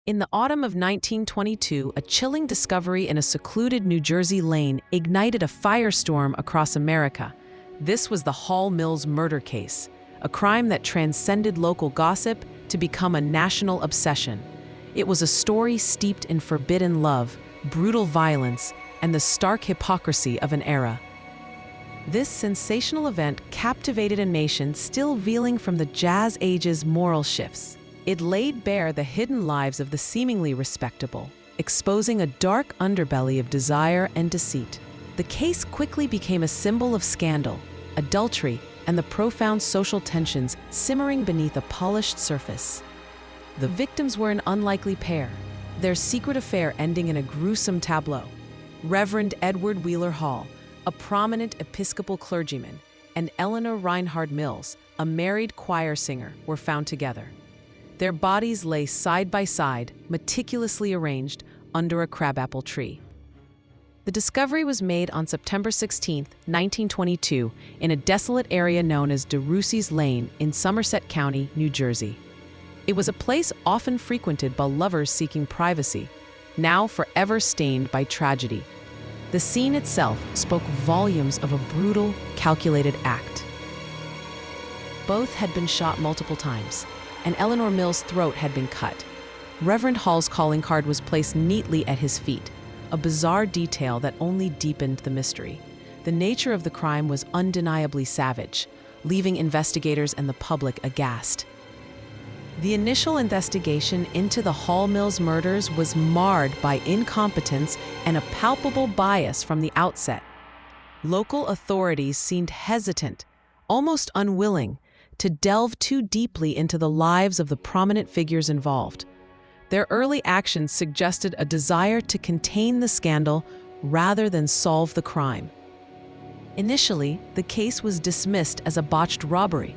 In the autumn of 1922, a chilling discovery in a secluded New Jersey lane ignited a firestorm across America. This was the Hall Mills murder case, a crime that transcended local gossip to become a national obsession. It was a story steeped in forbidden love, brutal violence, and the stark hypocrisy of an era. This sensational event captivated a nation still reeling from the Jazz Age's moral shifts. It laid bare the hidden lives of the seemingly respectable, exposing a dark underbelly of desire and deceit. The case quickly became a symbol of scandal, adultery, and the profound social tensions simmering beneath a polished surface. The victims were an unlikely pair, their secret affair ending in a gruesome tableau. Reverend Edward Hall, a prominent Episcopal clergyman, and Eleanor Mills, a married choir singer, were found together. Their bodies lay side by side, meticulously arranged, under a crabapple tree. The discovery was made on September 16, 1922, in a desolate area known as DeRussey's Lane in Somerset County, New Jersey. It was a place often frequented by lovers seeking privacy, now forever stained by tragedy. The scene itself spoke volumes of a brutal, calculated act. Both had been shot multiple times, and Eleanor Mills' throat had been cut. Reverend Hall's calling card was placed neatly at his feet, a bizarre detail that only deepened the mystery. The nature of the crime was undeniably savage, leaving investigators and the public aghast. The initial investigation into the Hall Mills murders was marred by incompetence and a palpable bias from the outset. Local authorities seemed hesitant, almost unwilling, to delve too deeply into the lives of the prominent figures involved. Their early actions suggested a desire to contain the scandal rather than solve the crime. Initially, the case was dismissed as a botched robbery,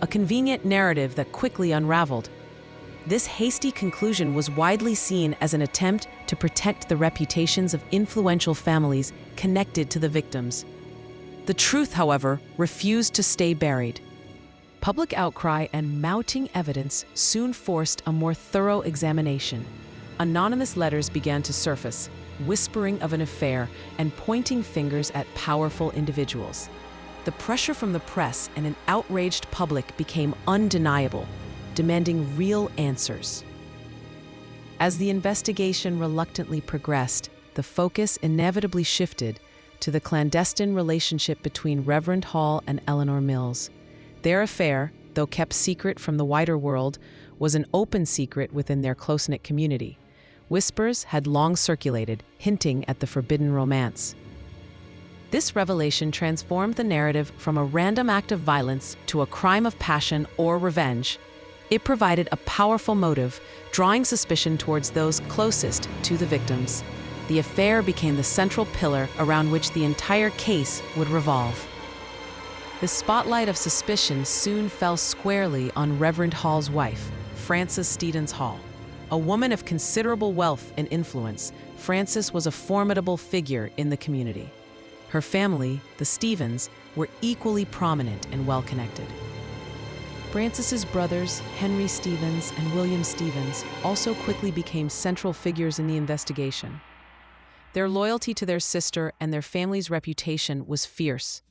a convenient narrative that quickly unraveled. This hasty conclusion was widely seen as an attempt to protect the reputations of influential families connected to the victims. The truth, however, refused to stay buried. Public outcry and mounting evidence soon forced a more thorough examination. Anonymous letters began to surface, whispering of an affair and pointing fingers at powerful individuals. The pressure from the press and an outraged public became undeniable, demanding real answers. As the investigation reluctantly progressed, the focus inevitably shifted to the clandestine relationship between Reverend Hall and Eleanor Mills. Their affair, though kept secret from the wider world, was an open secret within their close-knit community. Whispers had long circulated, hinting at the forbidden romance. This revelation transformed the narrative from a random act of violence to a crime of passion or revenge. It provided a powerful motive, drawing suspicion towards those closest to the victims. The affair became the central pillar around which the entire case would revolve. The spotlight of suspicion soon fell squarely on Reverend Hall's wife, Frances Stevens Hall. A woman of considerable wealth and influence, Frances was a formidable figure in the community. Her family, the Stevens, were equally prominent and well-connected. Frances's brothers, Henry Stevens and William Stevens, also quickly became central figures in the investigation. Their loyalty to their sister and their family's reputation was fierce.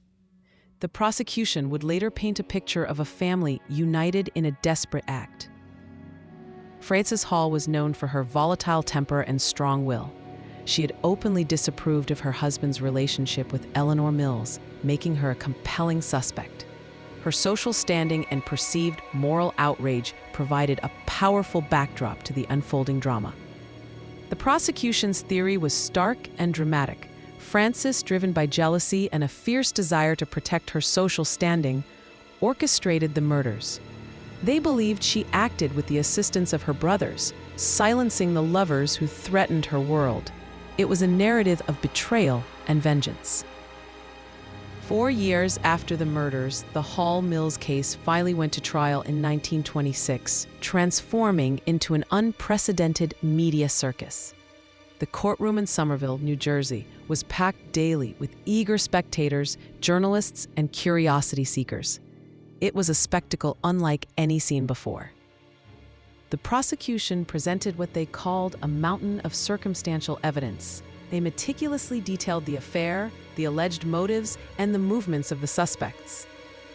The prosecution would later paint a picture of a family united in a desperate act. Frances Hall was known for her volatile temper and strong will. She had openly disapproved of her husband's relationship with Eleanor Mills, making her a compelling suspect. Her social standing and perceived moral outrage provided a powerful backdrop to the unfolding drama. The prosecution's theory was stark and dramatic. Frances, driven by jealousy and a fierce desire to protect her social standing, orchestrated the murders. They believed she acted with the assistance of her brothers, silencing the lovers who threatened her world. It was a narrative of betrayal and vengeance. 4 years after the murders, the Hall Mills case finally went to trial in 1926, transforming into an unprecedented media circus. The courtroom in Somerville, New Jersey, was packed daily with eager spectators, journalists, and curiosity seekers. It was a spectacle unlike any seen before. The prosecution presented what they called a mountain of circumstantial evidence. They meticulously detailed the affair, the alleged motives, and the movements of the suspects.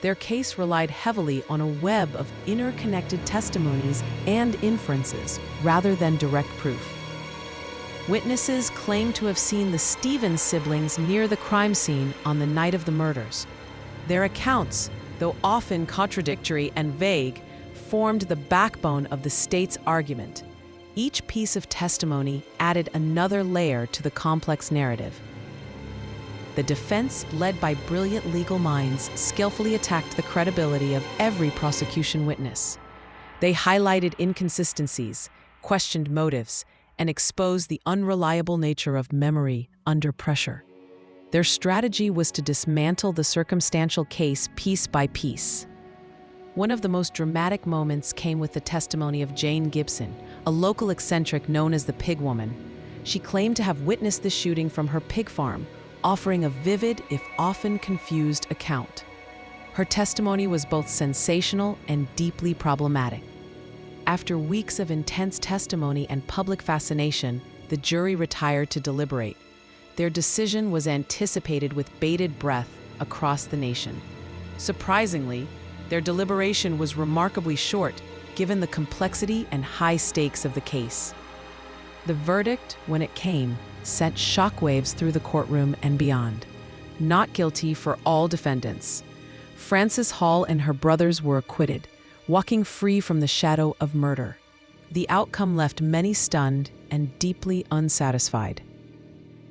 Their case relied heavily on a web of interconnected testimonies and inferences, rather than direct proof. Witnesses claimed to have seen the Stevens siblings near the crime scene on the night of the murders. Their accounts, though often contradictory and vague, formed the backbone of the state's argument. Each piece of testimony added another layer to the complex narrative. The defense, led by brilliant legal minds, skillfully attacked the credibility of every prosecution witness. They highlighted inconsistencies, questioned motives, and exposed the unreliable nature of memory under pressure. Their strategy was to dismantle the circumstantial case piece by piece. One of the most dramatic moments came with the testimony of Jane Gibson, a local eccentric known as the Pig Woman. She claimed to have witnessed the shooting from her pig farm, offering a vivid, if often confused, account. Her testimony was both sensational and deeply problematic. After weeks of intense testimony and public fascination, the jury retired to deliberate. Their decision was anticipated with bated breath across the nation. Surprisingly, their deliberation was remarkably short, given the complexity and high stakes of the case. The verdict, when it came, sent shockwaves through the courtroom and beyond. Not guilty for all defendants. Frances Hall and her brothers were acquitted, walking free from the shadow of murder. The outcome left many stunned and deeply unsatisfied.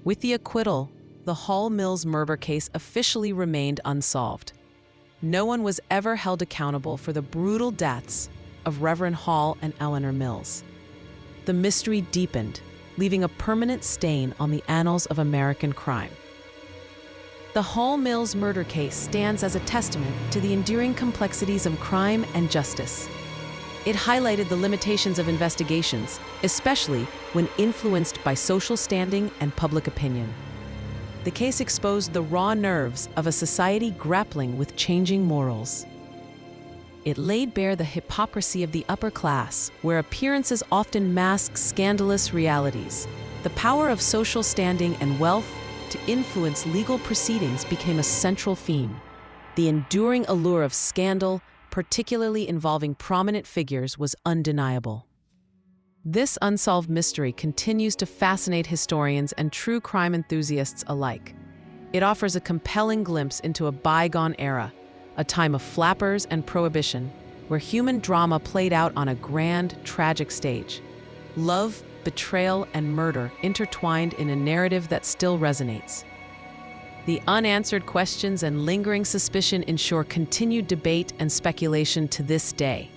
With the acquittal, the Hall Mills murder case officially remained unsolved. No one was ever held accountable for the brutal deaths of Reverend Hall and Eleanor Mills. The mystery deepened, leaving a permanent stain on the annals of American crime. The Hall Mills murder case stands as a testament to the enduring complexities of crime and justice. It highlighted the limitations of investigations, especially when influenced by social standing and public opinion. The case exposed the raw nerves of a society grappling with changing morals. It laid bare the hypocrisy of the upper class, where appearances often mask scandalous realities. The power of social standing and wealth to influence legal proceedings became a central theme. The enduring allure of scandal, particularly involving prominent figures, was undeniable. This unsolved mystery continues to fascinate historians and true crime enthusiasts alike. It offers a compelling glimpse into a bygone era, a time of flappers and prohibition, where human drama played out on a grand, tragic stage. Love, betrayal, and murder intertwined in a narrative that still resonates. The unanswered questions and lingering suspicion ensure continued debate and speculation to this day.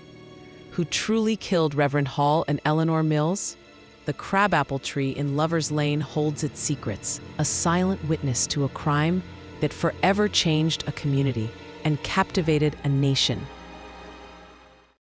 Who truly killed Reverend Hall and Eleanor Mills? The crabapple tree in Lover's Lane holds its secrets, a silent witness to a crime that forever changed a community and captivated a nation.